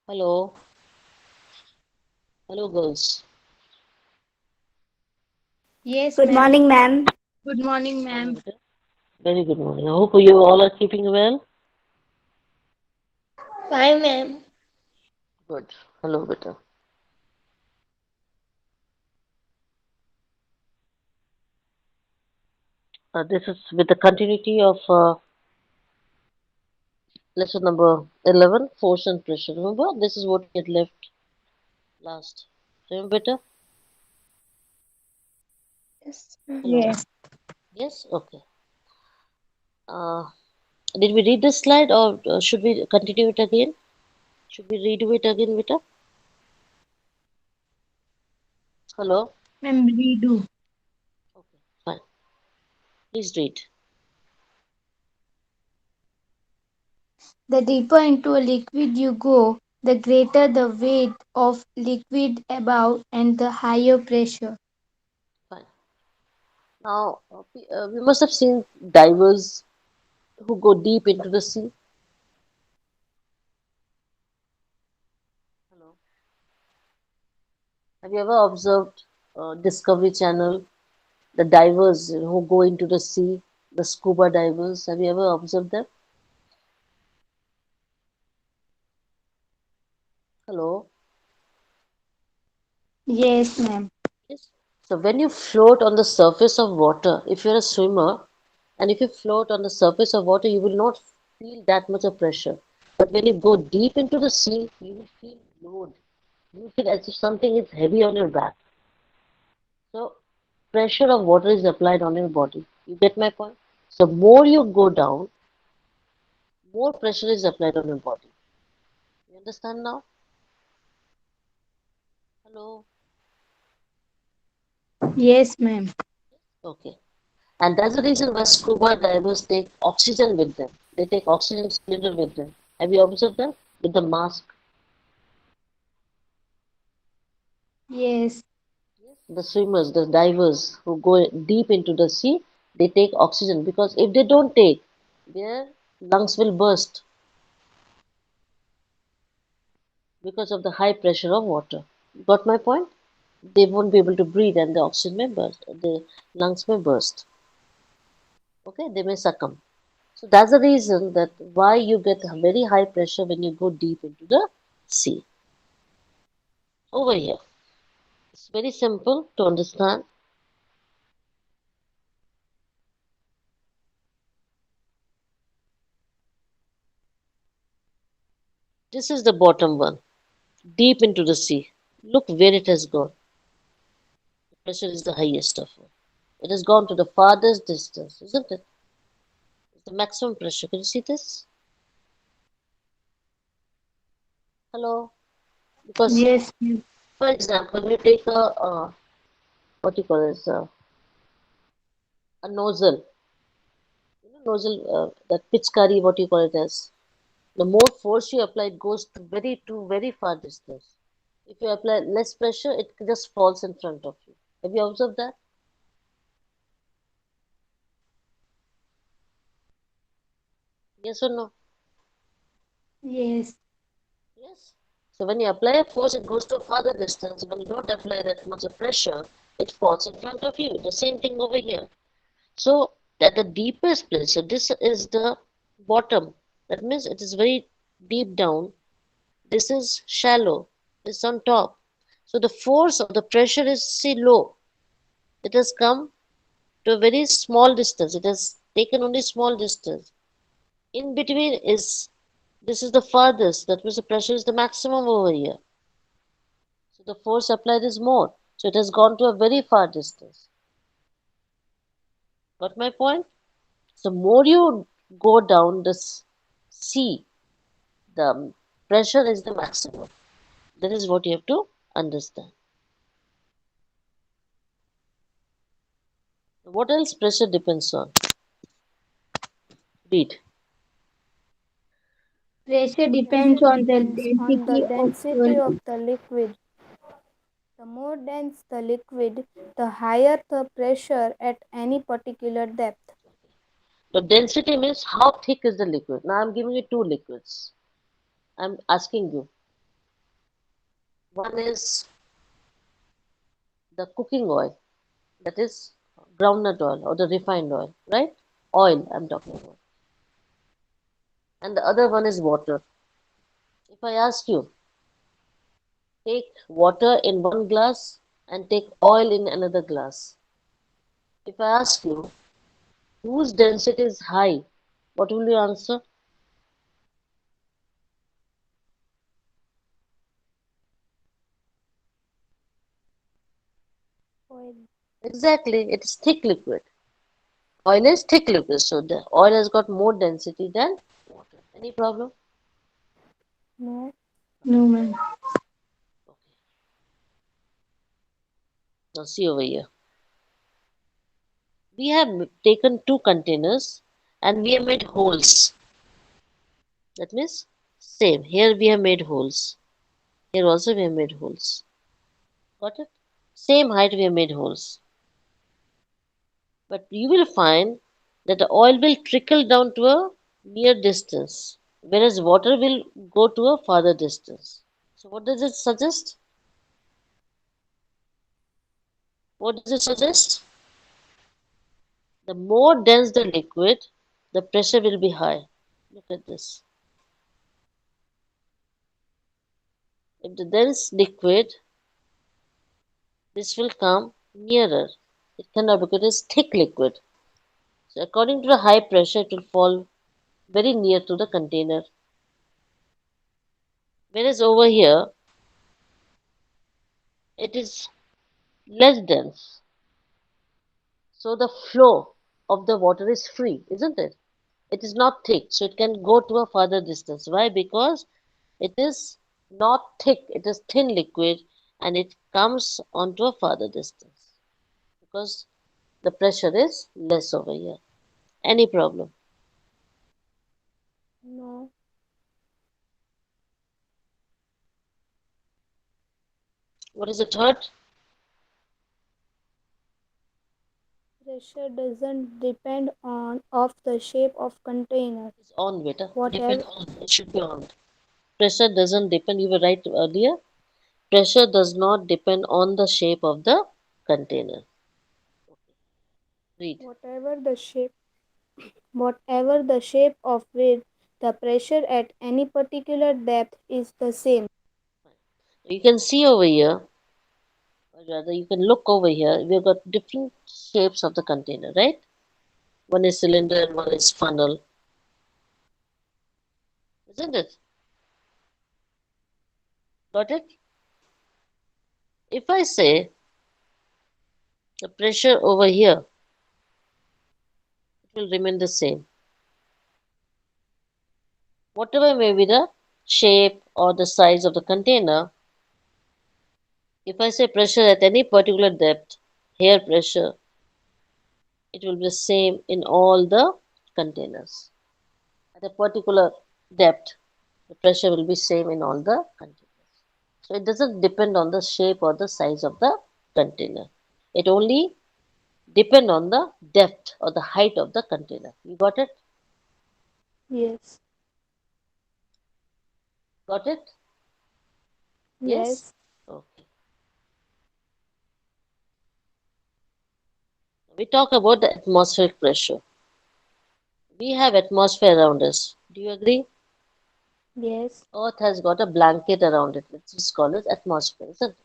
Hello, hello girls. Yes, Good ma'am. morning, ma'am. Good morning, Morning, ma'am. beta. Very good morning. I hope you all are keeping well. Fine, ma'am. Good. Hello, beta. This is with the continuity of lesson number 11, force and pressure. Remember, this is what we had left last. Remember, beta? Yes. Hello. Yes. Yes. Okay. Uh, did we read this slide or should we continue it again? Should we redo it again, beta? Hello. Ma'am, redo. Okay. Fine. Please read. The deeper into a liquid you go, the greater the weight of liquid above and the higher pressure. Fine. Now, we must have seen divers who go deep into the sea. Hello. Have you ever observed Discovery Channel, the divers who go into the sea, the scuba divers? Have you ever observed them? Hello. Yes, ma'am. Yes. So when you float on the surface of water, if you're a swimmer, and if you float on the surface of water, you will not feel that much of pressure. But when you go deep into the sea, you will feel load. You feel as if something is heavy on your back. So pressure of water is applied on your body. You get my point? So more you go down, more pressure is applied on your body. You understand now? Hello? Yes, ma'am. Okay. And that's the reason why scuba divers take oxygen with them. They take oxygen cylinder with them. Have you observed that? With the mask. Yes. The swimmers, the divers who go deep into the sea, they take oxygen because if they don't take, their lungs will burst because of the high pressure of water. Got my point? They won't be able to breathe and the oxygen may burst, the lungs may burst. Okay, they may succumb. So that's the reason that why you get a very high pressure when you go deep into the sea. Over here, it's very simple to understand. This is the bottom one, deep into the sea. Look where it has gone. The pressure is the highest of all. It has gone to the farthest distance, isn't it? It's the maximum pressure. Can you see this? Hello? Because, Yes, ma'am. for example, you take what do you call this, a nozzle. Nozzle, that pitchkari, what you call it as. The more force you apply, it goes to very far distance. If you apply less pressure, it just falls in front of you. Have you observed that? Yes or no? Yes. Yes. So when you apply a force, it goes to a farther distance. When you don't apply that much of pressure, it falls in front of you. The same thing over here. So at the deepest place, so this is the bottom. That means it is very deep down. This is shallow. This is on top. So the force of the pressure is see low. It has come to a very small distance. It has taken only small distance. In between is this is the farthest. That means the pressure is the maximum over here. So the force applied is more. So it has gone to a very far distance. Got my point? So more you go down the sea, the pressure is the maximum. That is what you have to understand. What else pressure depends on? Read. Pressure Pressure depends on the depends on the density of density of solid. the liquid. The more dense the liquid, the higher the pressure at any particular depth. The density means how thick is the liquid. Now I'm giving you two liquids. I'm asking you. One is the cooking oil, that is groundnut oil or the refined oil, right? Oil I'm talking about. And the other one is water. If I ask you, take water in one glass and take oil in another glass. If I ask you whose density is high, what will you answer? Oil. Exactly, it is thick liquid. Oil is thick liquid, so the oil has got more density than water. Any problem? No. No, ma'am. Okay. Now see over here. We have taken two containers and we have made holes. That means same. Here we have made holes. Here also we have made holes. Got it? Same height we have made holes. But you will find that the oil will trickle down to a near distance, whereas water will go to a farther distance. So what does it suggest? What does it suggest? The more dense the liquid, the pressure will be high. Look at this. If the dense liquid, this will come nearer. It cannot because it is thick liquid. So according to the high pressure, it will fall very near to the container. Whereas over here, it is less dense. So the flow of the water is free, isn't it? It is not thick, so it can go to a further distance. Why? Because it is not thick, it is thin liquid and it comes onto a further distance because the pressure is less over here. Any problem? No. What is the third? Pressure doesn't depend on of the shape of container. It's on, beta. Depend Whatever on. It should be on. Pressure doesn't depend. You were right earlier. Pressure does not depend on the shape of the container. Read. whatever the shape whatever the shape of width, the pressure at any particular depth is the same. You can see over here, or rather, you can look over here. We've got different shapes of the container, right? One is cylinder and one is funnel, isn't it? Got it? If I say the pressure over here, it will remain the same. Whatever may be the shape or the size of the container, if I say pressure at any particular depth, here pressure, it will be the same in all the containers. At a particular depth, the pressure will be same in all the containers. So it doesn't depend on the shape or the size of the container. It only depend on the depth or the height of the container. You got it? Yes. Got it? Yes? Yes. Okay. We talk about the atmospheric pressure. We have atmosphere around us. Do you agree? Yes. Earth has got a blanket around it, which is called as atmosphere, isn't it?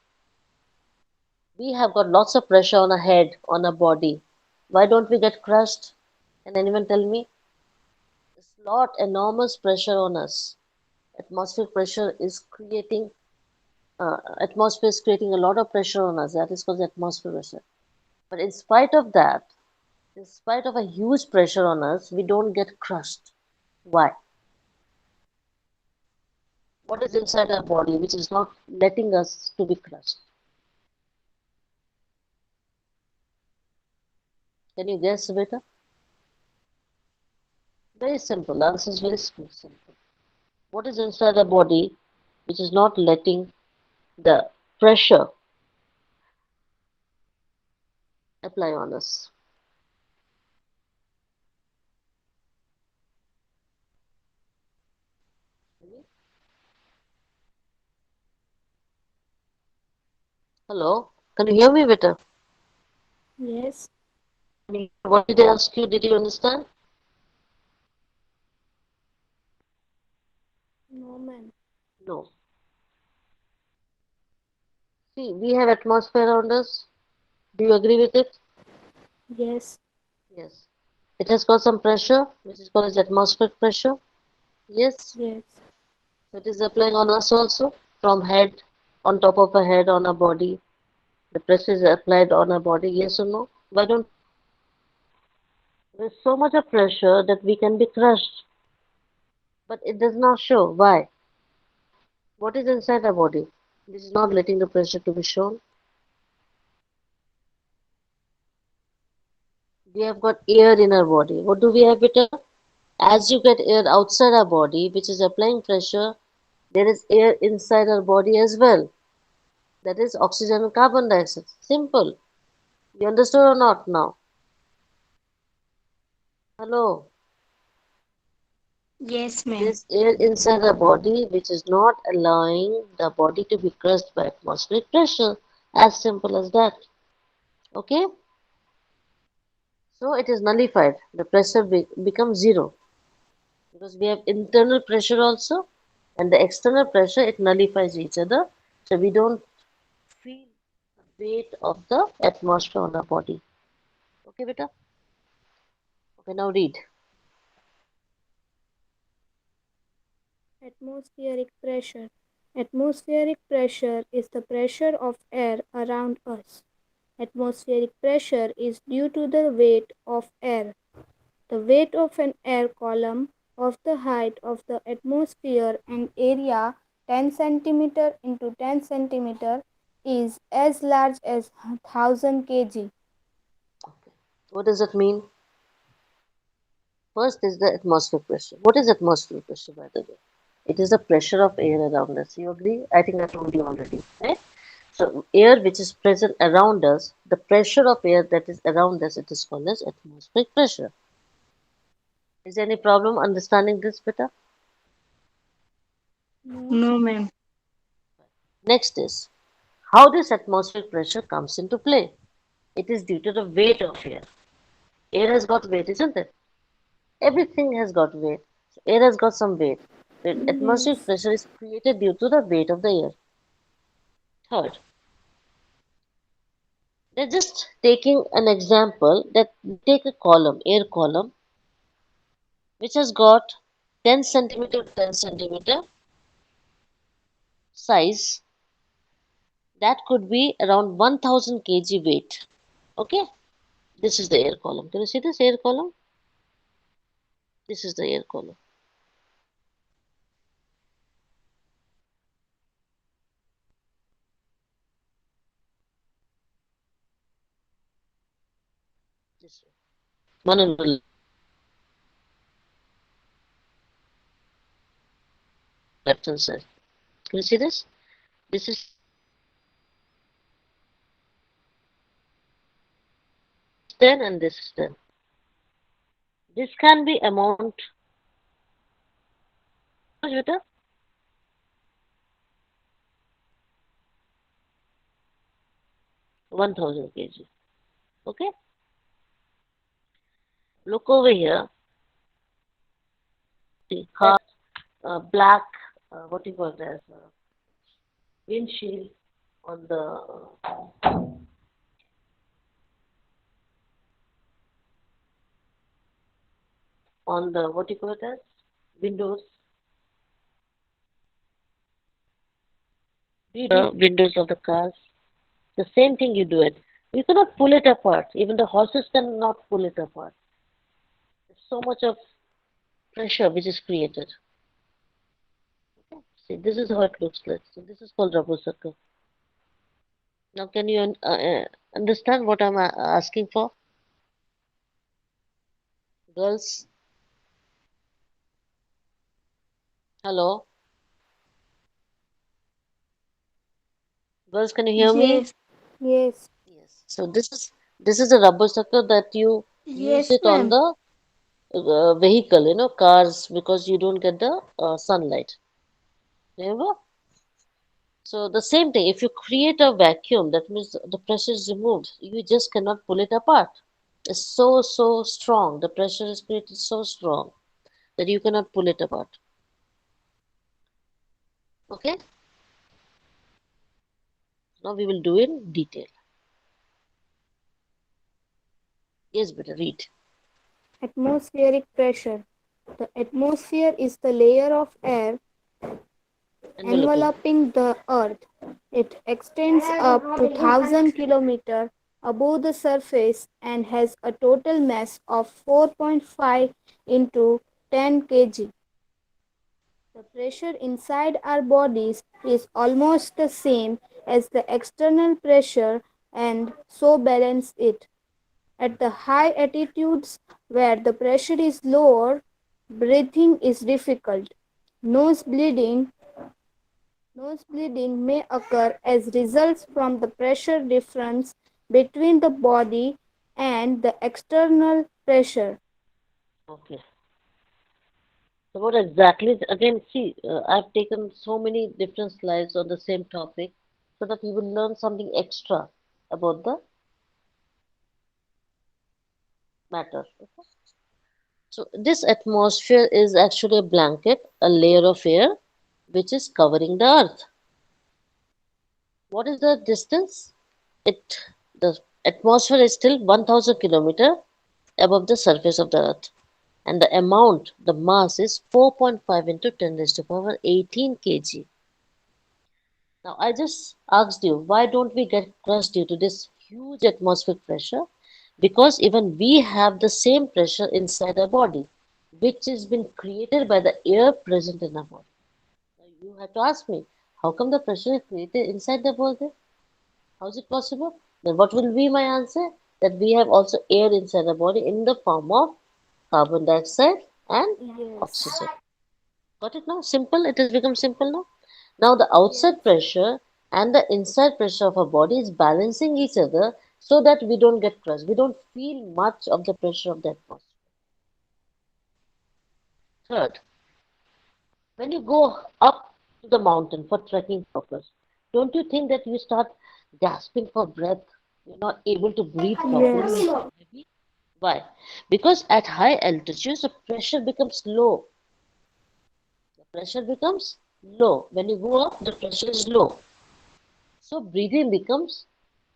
We have got lots of pressure on our head, on our body. Why don't we get crushed? Can anyone tell me? There's lot enormous pressure on us. Atmospheric pressure is creating atmosphere is creating a lot of pressure on us. That is called atmosphere pressure. But in spite of that, in spite of a huge pressure on us, we don't get crushed. Why? What is inside our body which is not letting us to be crushed? Can you guess, beta? Very simple. The answer is very simple. What is inside our body which is not letting the pressure apply on us? Hello? Can you hear me better? Yes. What did I ask you? Did you understand? No, ma'am. No. See, we have atmosphere around us. Do you agree with it? Yes. Yes. It has got some pressure, which is called as atmospheric pressure. Yes. Yes. So it is applying on us also from head, on top of our head, on our body. The pressure is applied on our body. Yes or no? Why don't there's so much of pressure that we can be crushed, but it does not show. Why? What is inside our body? This is not letting the pressure to be shown. We have got air in our body. What do we have, Peter? As you get air outside our body, which is applying pressure, there is air inside our body as well. That is oxygen and carbon dioxide. Simple. You understood or not now? Hello. Yes, ma'am. There's air inside our body which is not allowing the body to be crushed by atmospheric pressure. As simple as that. Okay? So it is nullified. The pressure becomes zero because we have internal pressure also and the external pressure it nullifies each other. So we don't feel the weight of the atmosphere on our body. Okay, beta? Okay, now read. Atmospheric pressure. Atmospheric pressure is the pressure of air around us. Atmospheric pressure is due to the weight of air. The weight of an air column of the height of the atmosphere and area 10 centimeter into 10 centimeter is as large as 1000 kg. Okay. What does it mean? First is the atmospheric pressure. What is atmospheric pressure, by the way? It is the pressure of air around us. You agree? I think I told you already, right? So, air which is present around us, the pressure of air that is around us, it is called as atmospheric pressure. Is there any problem understanding this better? No. No, ma'am. Next is how this atmospheric pressure comes into play. It is due to the weight of air. Air has got weight, isn't it? Everything has got weight. So air has got some weight. The atmospheric Yes. pressure is created due to the weight of the air. Third, they're just taking an example that take a column, air column, which has got 10 centimeter to 10 centimeter size. That could be around 1000 kg weight. Okay, this is the air column. Can you see this air column? This is the air column. This one on the left hand side. Can you see this? This is 10 and this is 10. This can be amount much better 1000 kg. Okay, look over here. The car, black, what do you call that? Windshield on the what do you call that? Windows. Windows of the cars. The same thing you do it. You cannot pull it apart. Even the horses cannot pull it apart. There's so much of pressure which is created. See, this is how it looks like. So this is called rubber circle. Now, can you understand what I'm asking for, girls? Hello, girls, can you hear me? Yes. Yes. Yes. So this is a rubber circle that you use Yes, it on ma'am. the vehicle, cars, because you don't get the sunlight. Remember? So the same thing, if you create a vacuum, that means the pressure is removed. You just cannot pull it apart. It's so strong. The pressure is created so strong that you cannot pull it apart. Okay? Now we will do in detail. Yes, better read. Atmospheric pressure. The atmosphere is the layer of air Enveloping. enveloping the earth. It extends up to 1000 km above the surface and has a total mass of 4.5 into 10 kg. The pressure inside our bodies is almost the same as the external pressure and so balance it. At the high altitudes where the pressure is lower, breathing is difficult. Nose bleeding Nose bleeding may occur as results from the pressure difference between the body and the external pressure. Okay. So what exactly? Again, see, I've taken so many different slides on the same topic so that you will learn something extra about the matter. Okay? So this atmosphere is actually a blanket, a layer of air which is covering the earth. What is the distance? It the atmosphere is still 1000 kilometer above the surface of the earth, and the mass is 4.5 into 10 raised to power 18 kg. Now I just asked you, why don't we get crushed due to this huge atmospheric pressure? Because even we have the same pressure inside our body, which has been created by the air present in our body. Now you have to ask me, how come the pressure is created inside the body? How is it possible? Then what will be my answer? That we have also air inside the body in the form of carbon dioxide and Yes. oxygen. Got it now? Simple. It has become simple now. Now the outside Yes. pressure and the inside pressure of our body is balancing each other so that we don't get crushed. We don't feel much of the pressure of the atmosphere. Third, when you go up to the mountain for trekking purpose, don't you think that you start gasping for breath? You're not able to breathe properly. You Yes. feel heavy. Why? Because at high altitudes, the pressure becomes low. The pressure becomes low. When you go up, the pressure is low. So breathing becomes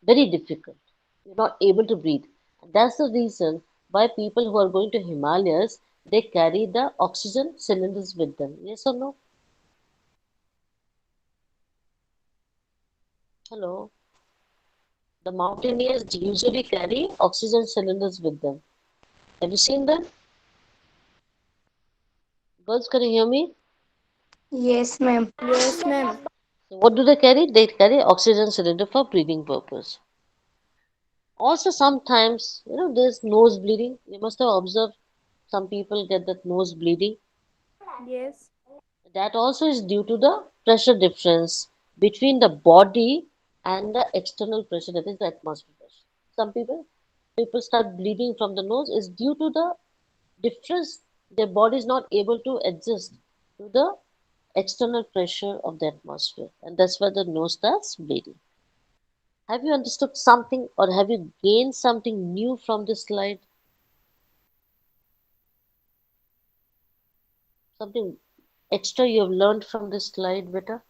very difficult. You're not able to breathe. And that's the reason why people who are going to Himalayas, they carry the oxygen cylinders with them. Yes or no? Hello. The mountaineers usually carry oxygen cylinders with them. Have you seen them? Girls, can you hear me? Yes, ma'am. Yes, ma'am. So what do they carry? They carry oxygen cylinder for breathing purpose. Also, sometimes, there's nose bleeding. You must have observed some people get that nose bleeding. Yes. That also is due to the pressure difference between the body and the external pressure, that is the atmospheric pressure. Some people start bleeding from the nose is due to the difference. Their body is not able to adjust to the external pressure of the atmosphere, and that's why the nose starts bleeding. Have you understood something or have you gained something new from this slide? Something extra you have learned from this slide, Beta?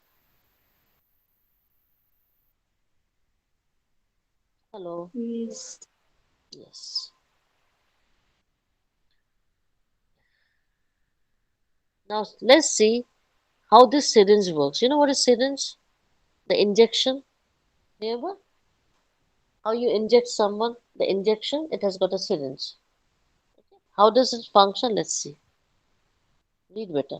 Hello. Yes. Yes. Now let's see how this syringe works. You know what is syringe? The injection. Remember how you inject someone? The injection, it has got a syringe. How does it function? Let's see. Read better.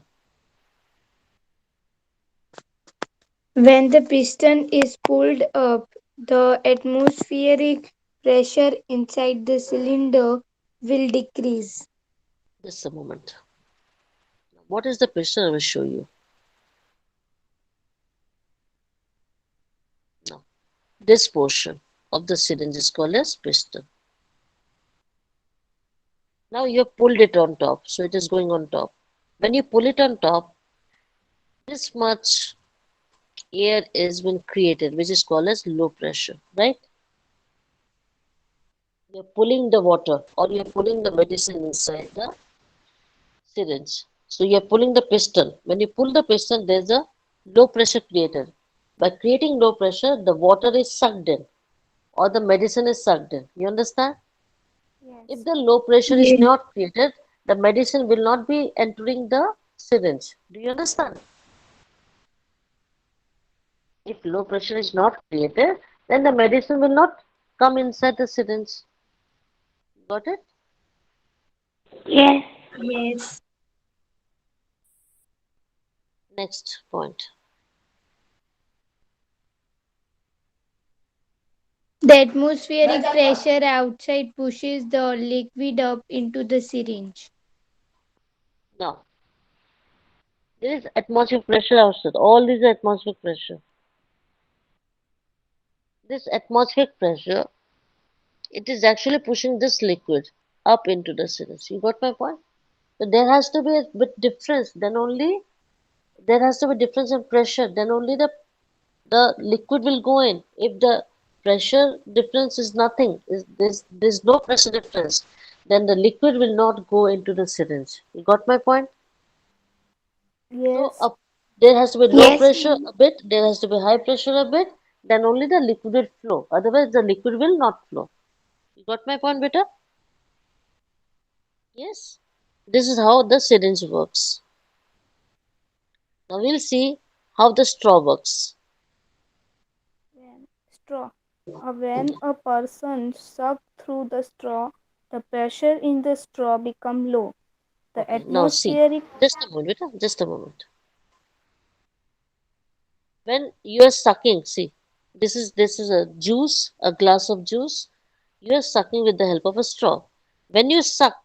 When the piston is pulled up, the atmospheric pressure inside the cylinder will decrease. Just a moment. What is the pressure? I will show you. Now, this portion of the syringe is called as piston. Now you have pulled it on top, so it is going on top. When you pull it on top, this much air is been created, which is called as low pressure, right? You're pulling the water or you're pulling the medicine inside the syringe. So you're pulling the piston. When you pull the piston, there's a low pressure created. By creating low pressure, the water is sucked in or the medicine is sucked in. You understand? If Yes. the low pressure is Yes. not created, the medicine will not be entering the syringe. Do you understand? If low pressure is not created, then the medicine will not come inside the syringe. Got it? Yes. Yes. Next point. The atmospheric pressure outside pushes the liquid up into the syringe. Now, there is atmospheric pressure outside. All these are atmospheric pressure. This atmospheric pressure, it is actually pushing this liquid up into the syringe. You got my point? So there has to be a bit difference. Then only there has to be difference in pressure. Then only the liquid will go in. If the pressure difference is nothing, is there's no pressure difference, then the liquid will not go into the syringe. You got my point? So Yes. there has to be low Yes. pressure a bit, there has to be high pressure a bit, then only the liquid will flow. Otherwise, the liquid will not flow. You got my point, beta? Yes. This is how the syringe works. Now we'll see how the straw works. When straw. When a person sucks through the straw, the pressure in the straw become low. The Okay, now see. atmospheric Just a moment, beta. Just a moment. When you are sucking, see, this is a juice, a glass of juice. You are sucking with the help of a straw. When you suck,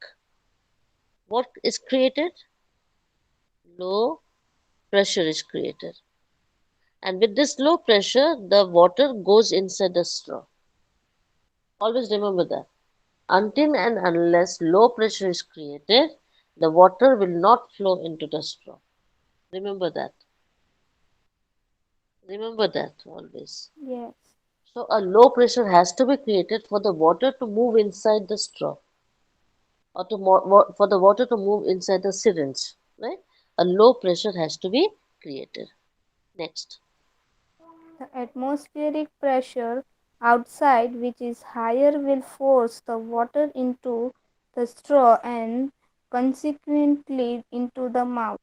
what is created? Low pressure is created. And with this low pressure, the water goes inside the straw. Always remember that. Until and unless low pressure is created, the water will not flow into the straw. Remember that. Remember that always. yes. So a low pressure has to be created for the water to move inside the straw or for the water to move inside the syringe, right? A low pressure has to be created. Next. The atmospheric pressure outside, which is higher, will force the water into the straw and consequently into the mouth.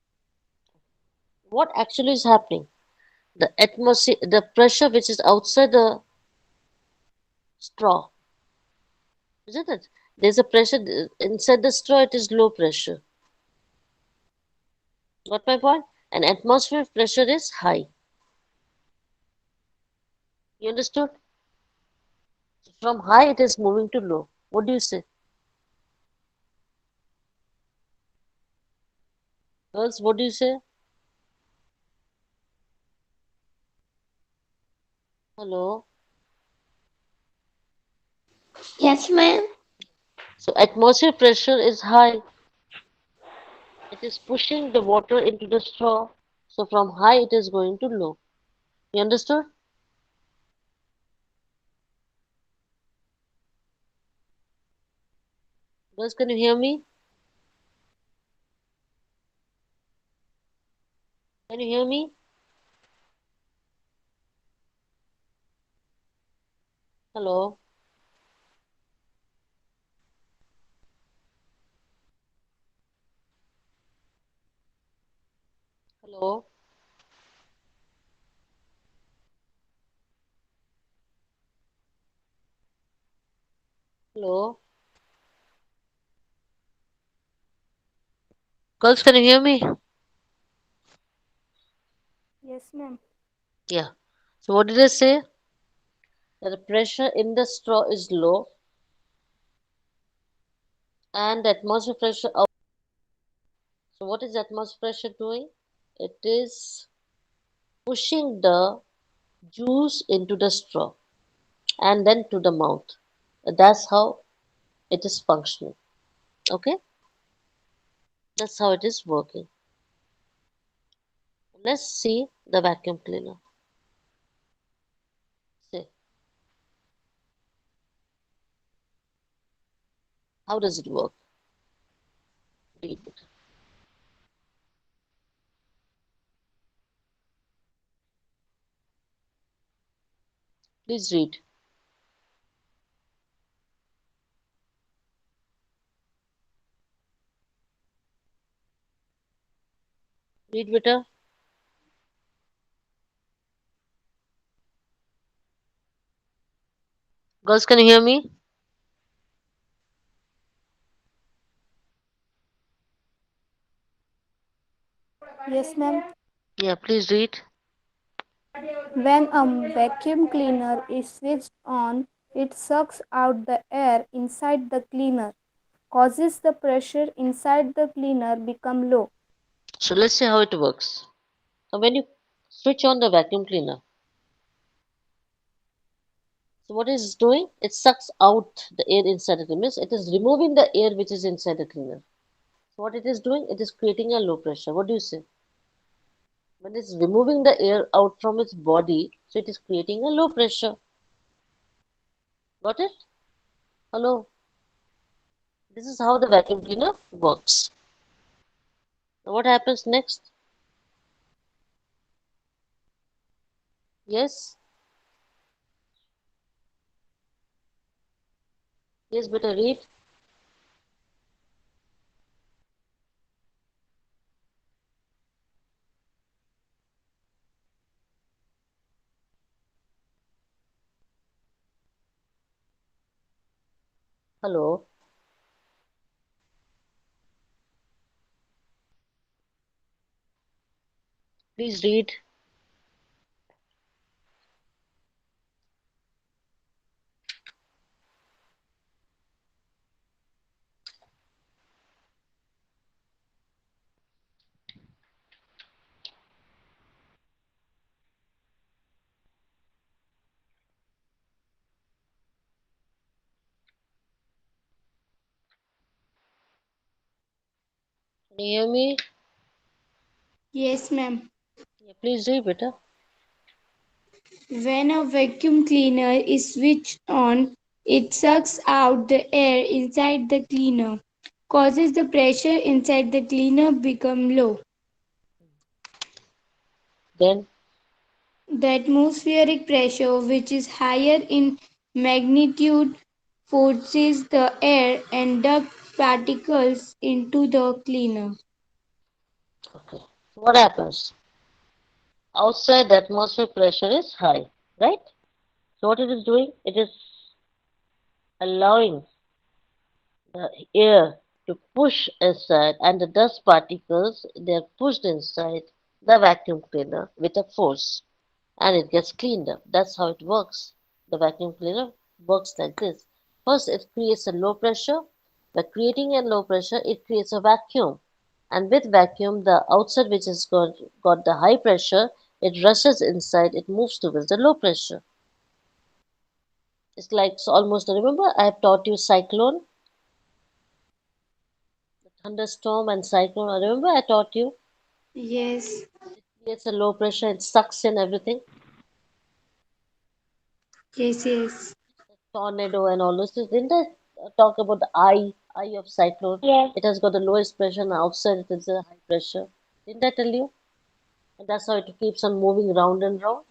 What actually is happening? The pressure which is outside the straw, isn't it? There's a pressure inside the straw, it is low pressure. Got my point? And atmospheric pressure is high. You understood? From high, it is moving to low. What do you say? Girls, what do you say? Hello? Yes, ma'am. So atmospheric pressure is high. It is pushing the water into the straw. So from high, it is going to low. You understood? Girls, can you hear me? Can you hear me? Hello? Hello? Hello? Girls, can you hear me? Yes, ma'am. Yeah. So what did I say? That the pressure in the straw is low and the atmospheric pressure out. So what is atmospheric pressure doing? It is pushing the juice into the straw and then to the mouth. That's how it is functioning. Okay? That's how it is working. Let's see the vacuum cleaner. How does it work? Read it. Please read. Read, Vita. Girls, can you hear me? Yes, ma'am. Yeah, please read. When a vacuum cleaner is switched on, it sucks out the air inside the cleaner, causes the pressure inside the cleaner become low. So let's see how it works. So when you switch on the vacuum cleaner, so what is it doing? It sucks out the air inside the cleaner. It is removing the air which is inside the cleaner. So what it is doing? It is creating a low pressure. What do you say? When it's removing the air out from its body, so it is creating a low pressure. Got it? Hello? This is how the vacuum cleaner works. Now what happens next? Yes? Yes, better read. Hello? Please read. Can you hear me? Yes, ma'am. Yeah, please read, better. When a vacuum cleaner is switched on, it sucks out the air inside the cleaner, causes the pressure inside the cleaner become low. Then, The atmospheric pressure, which is higher in magnitude, forces the air and dust particles into the cleaner. okay. So what happens? Outside, the atmospheric pressure is high, right? So what it is doing? It is allowing the air to push inside, and the dust particles they are pushed inside the vacuum cleaner with a force, and it gets cleaned up. That's how it works. The vacuum cleaner works like this. First, it creates a low pressure. By creating a low pressure, it creates a vacuum. And with vacuum, the outside which has got the high pressure, it rushes inside, it moves towards the low pressure. It's like so almost, remember, I have taught you cyclone, thunderstorm, and cyclone. Remember, I taught you Yes, it creates a low pressure, it sucks in everything. yes. Tornado and all those things. Didn't I talk about the eye of cyclone? Yes. It has got the lowest pressure and outside it is a high pressure. Didn't I tell you? And that's how it keeps on moving round and round.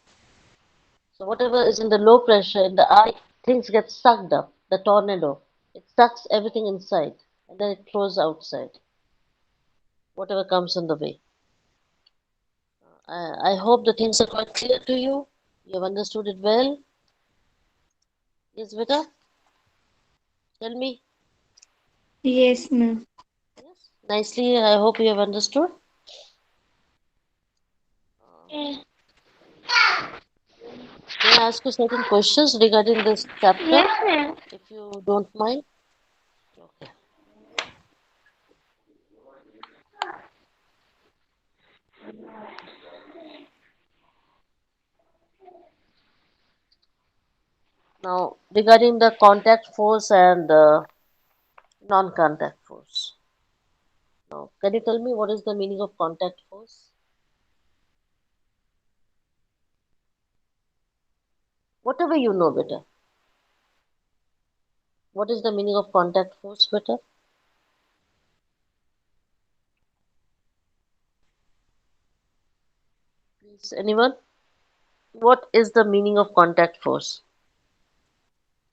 So whatever is in the low pressure in the eye, things get sucked up. The tornado, it sucks everything inside and then it throws outside. Whatever comes in the way. I hope the things are quite clear to you. You have understood it well. Yes, Vita? Tell me. Yes, ma'am. Yes. Nicely, I hope you have understood. Yes. May I ask you certain questions regarding this chapter, Yes, ma'am. if you don't mind? Okay. Now, regarding the contact force and non-contact force. Now, can you tell me what is the meaning of contact force? Whatever you know better. What is the meaning of contact force, beta? Please, anyone? What is the meaning of contact force?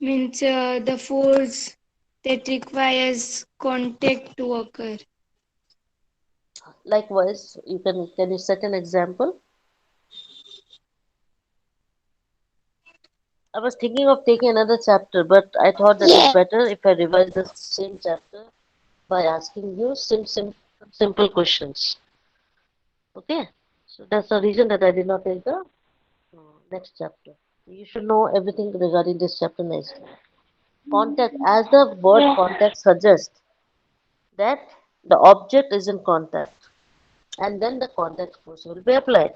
Means the force that requires contact to occur. Likewise, can you set an example? I was thinking of taking another chapter, but I thought that it's Yes. better if I revise the same chapter by asking you simple questions. Okay? So that's the reason that I did not take the next chapter. You should know everything regarding this chapter nicely. Contact, as the word Yes. contact suggests, that the object is in contact, and then the contact force will be applied.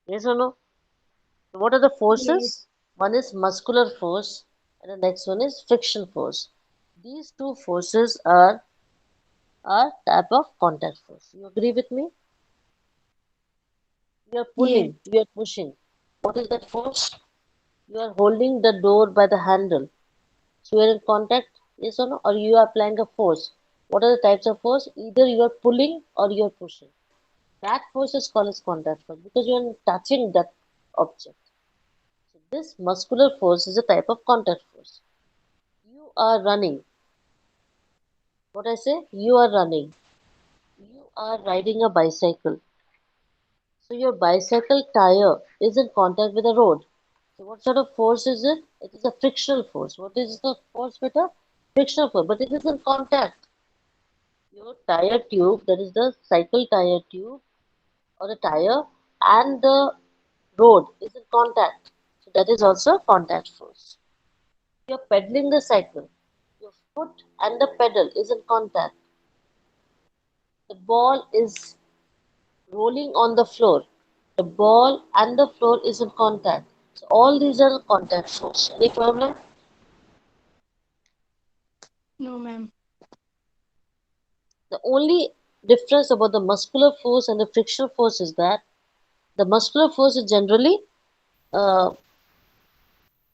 Yes or no? So what are the Yes. forces? One is muscular force, and the next one is friction force. These two forces are type of contact force. You agree with me? You are Yes. pulling, you are pushing. What is that force? You are holding the door by the handle. So you are in contact, yes or no? Or you are applying a force. What are the types of force? Either you are pulling or you are pushing. That force is called as contact force because you are touching that object. So this muscular force is a type of contact force. You are running. What I say? You are running. You are riding a bicycle. So your bicycle tire is in contact with the road. So what sort of force is it? It is a frictional force. What is the force, beta? Frictional force, but it is in contact. Your tire tube, that is the cycle tire tube or the tire, and the road is in contact. So that is also contact force. You're pedaling the cycle. Your foot and the pedal is in contact. The ball is rolling on the floor. The ball and the floor is in contact. So all these are contact force. Any problem? No, ma'am. The only difference about the muscular force and the frictional force is that the muscular force is generally uh,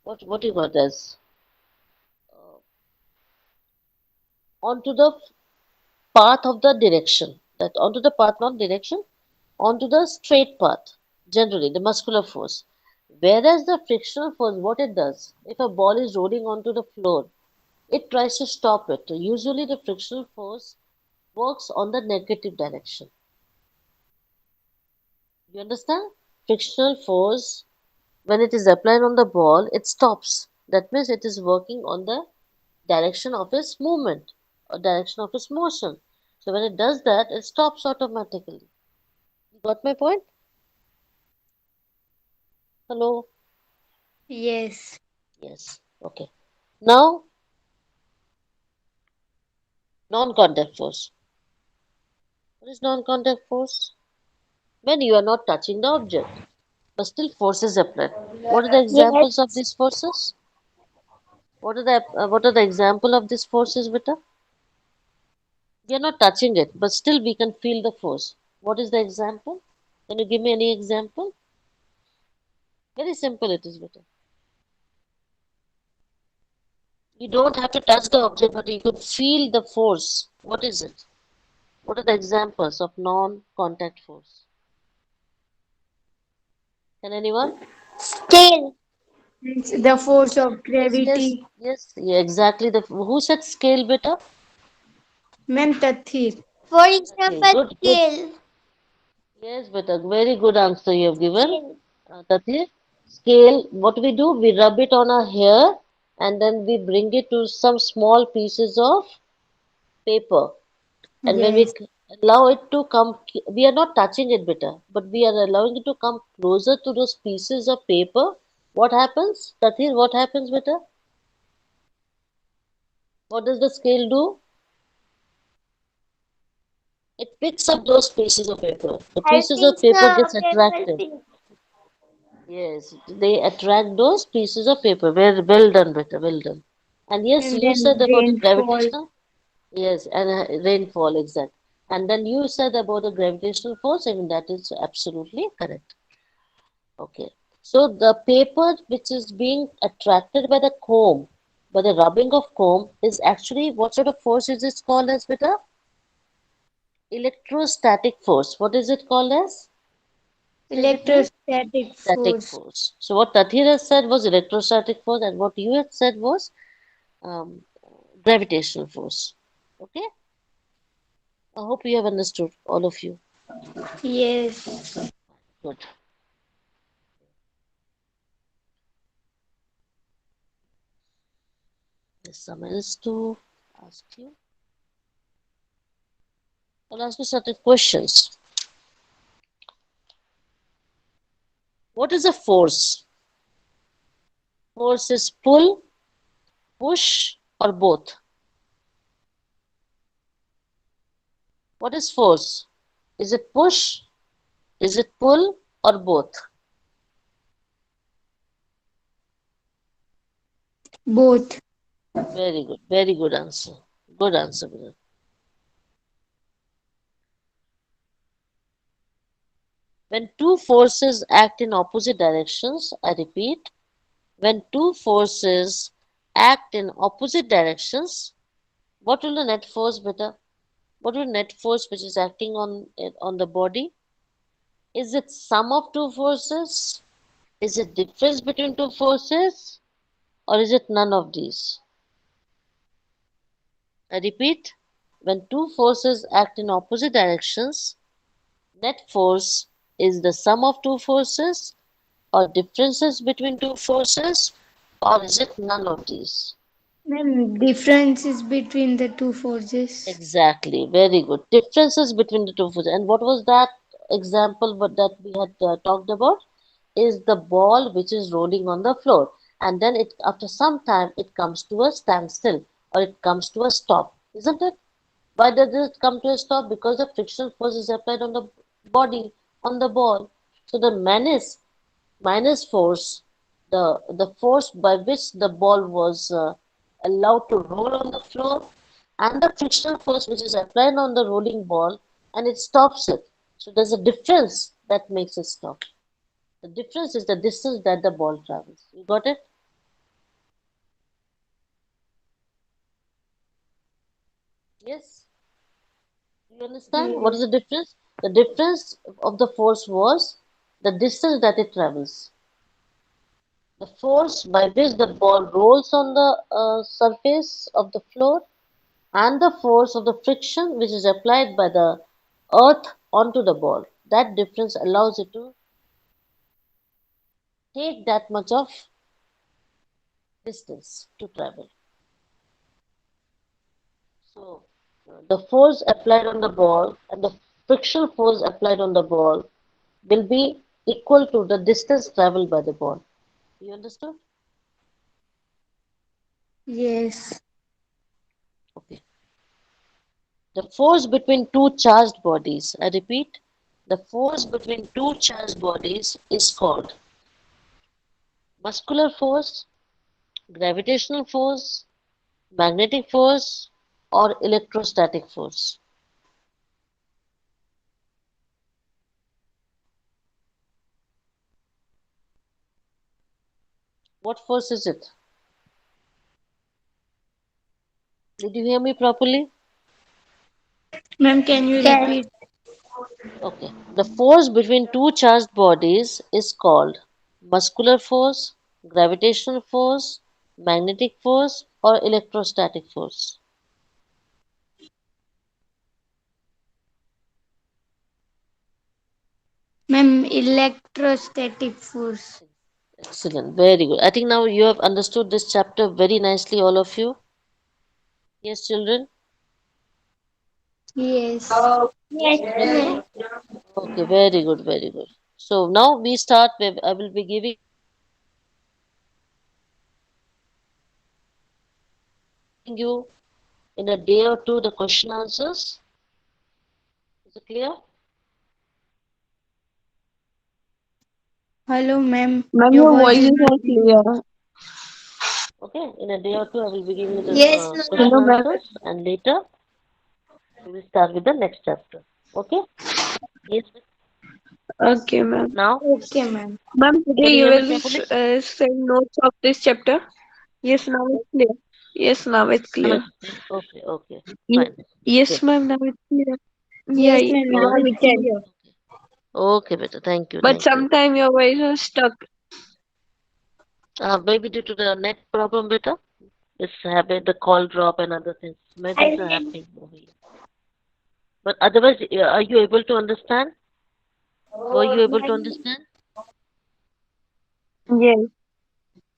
what you got as onto the path of the direction. That onto the path, not direction, onto the straight path. Generally, the muscular force. Whereas the frictional force, what it does, if a ball is rolling onto the floor, it tries to stop it. Usually, the frictional force works on the negative direction. You understand? Frictional force, when it is applied on the ball, it stops. That means it is working on the direction of its movement or direction of its motion. So when it does that, it stops automatically. You got my point? Hello? Yes. Yes. Okay. Now, non-contact force. What is non-contact force? When you are not touching the object, but still force is applied. What are the Yes. examples of these forces? What are the example of these forces, beta? We are not touching it, but still we can feel the force. What is the example? Can you give me any example? Very simple it is, beta. You don't have to touch the object, but you could feel the force. What is it? What are the examples of non-contact force? Can anyone? Scale. Means the force of Yes, yes, gravity. yes. Yeah, exactly. The who said scale, beta? Ma'am, Tathir. For Okay, example, good, good. scale. Yes, beta. Very good answer you have given. Scale. Tatir. Scale. What we do, we rub it on our hair, and then we bring it to some small pieces of paper. And when we Yes. allow it to come, we are not touching it, beta, but we are allowing it to come closer to those pieces of paper. What happens, Tatir? What happens, beta? What does the scale do? It picks up those pieces of paper. The I pieces think of paper so. gets Paper attracted. thin. Yes, they attract those pieces of paper. Well done, beta. Well done. And yes, And you then said about the rainfall. gravitational. Yes, and rainfall, exact. And then you said about the gravitational force. I mean, that is absolutely correct. Okay. So the paper which is being attracted by the comb, But the rubbing of comb is actually what sort of force is it called as, beta? Electrostatic force. What is it called as? Say with me. Electrostatic Static force. force. So what Tathir has said was electrostatic force, and what you had said was um, gravitational force. Okay? I hope you have understood, all of you. Yes. Good. There's someone else to ask you. I'll ask you certain questions. What is a force? Force is pull, push, or both? What is force? Is it push? Is it pull, or both? Both. Very good. Very good answer. Good answer, Virat. When two forces act in opposite directions, I repeat, when two forces act in opposite directions, what will the net force, beta? What will net force which is acting on it, on the body? Is it sum of two forces? Is it difference between two forces? Or is it none of these? I repeat, when two forces act in opposite directions, net force is the sum of two forces or differences between two forces, or is it none of these? Ma'am, differences between the two forces. Exactly, very good. Differences between the two forces. And what was that example that we had talked about? Is the ball which is rolling on the floor. And then it, after some time, it comes to a standstill or it comes to a stop, isn't it? Why does it come to a stop? Because the frictional force is applied on the body, on the ball. So the minus force, the force by which the ball was allowed to roll on the floor, and the frictional force which is applied on the rolling ball, and it stops it. So there's a difference that makes it stop. The difference is the distance that the ball travels. You got it? Yes? You understand? What is Yes. the difference? The difference of the force was the distance that it travels. The force by which the ball rolls on the surface of the floor and the force of the friction which is applied by the earth onto the ball. That difference allows it to take that much of distance to travel. So, the force applied on the ball and the frictional force applied on the ball will be equal to the distance traveled by the ball. You understood? Yes. Okay. The force between two charged bodies, I repeat, the force between two charged bodies is called muscular force, gravitational force, magnetic force, or electrostatic force. What force is it? Did you hear me properly? Ma'am, can you Yes. repeat? Okay. The force between two charged bodies is called muscular force, gravitational force, magnetic force, or electrostatic force. Ma'am, electrostatic force. Excellent. Very good. I think now you have understood this chapter very nicely, all of you. Yes, children? Yes. Yes, Yes, all of you? ma'am. Okay, very good, very good. So now we start with, I will be giving you in a day or two the question answers. Is it clear? Hello, ma'am. Ma'am, Your your voice voice is is not not clear. clear. Okay, in a day or two I will be giving you the Yes, question ma'am. Hello, ma'am. answers and later we will start with the next chapter. Okay? Yes. Okay, ma'am. Now, Okay, ma'am. Ma'am, can today you you hear me will properly? send notes of this chapter. Yes, now it's clear. Yes, now it's Am clear. I okay? Okay, Ye- fine. Yes, Great. ma'am, now it's clear. Yeah, Yes, ma'am. Now yeah, Okay. we it's can. clear. Okay, beta. Thank you. But Thank you. sometime your voice was stuck. Maybe due to the net problem, beta. It's having the call drop and other things. Maybe it's I think happening over here. But otherwise, are you able to understand? Were you able to understand? Yes.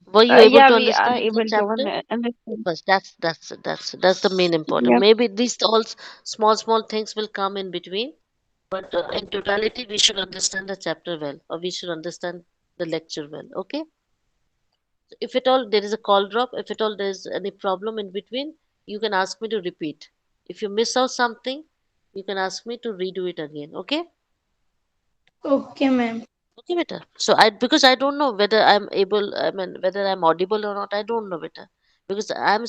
Were you able Yeah, to we are understand the able to chapter? understand. Because that's the main important. Yeah. Maybe these all small things will come in between, but in totality, we should understand the chapter well, or we should understand the lecture well. Okay. If at all there is a call drop, if at all there is any problem in between, you can ask me to repeat. If you miss out something, you can ask me to redo it again. Okay. Okay, ma'am. Okay, beta. So I because I don't know whether I'm able. I mean, whether I'm audible or not. I don't know, beta, because I'm